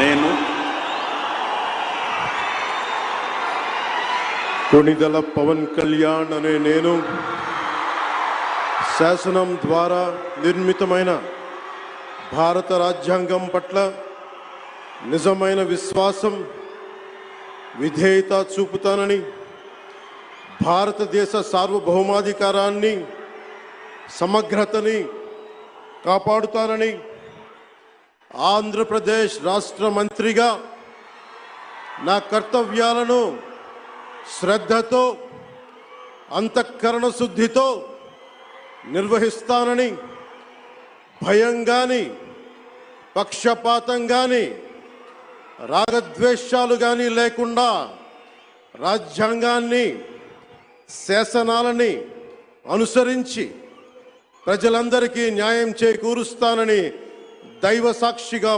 నేను కొణిదెల పవన్ కళ్యాణ్ అనే నేను శాసనం ద్వారా నిర్మితమైన భారత రాజ్యాంగం పట్ల నిజమైన విశ్వాసం విధేయత చూపుతానని, భారతదేశ సార్వభౌమాధికారాన్ని సమగ్రతని కాపాడుతానని, ఆంధ్రప్రదేశ్ రాష్ట్ర మంత్రిగా నా కర్తవ్యాలను శ్రద్ధతో అంతఃకరణ శుద్ధితో నిర్వహిస్తానని, భయం గాని పక్షపాతం గాని రాగద్వేషాలు గాని లేకుండా రాజ్యాంగాన్ని శాసనాలని అనుసరించి ప్రజలందరికీ న్యాయం చేకూరుస్తానని దైవ సాక్షిగా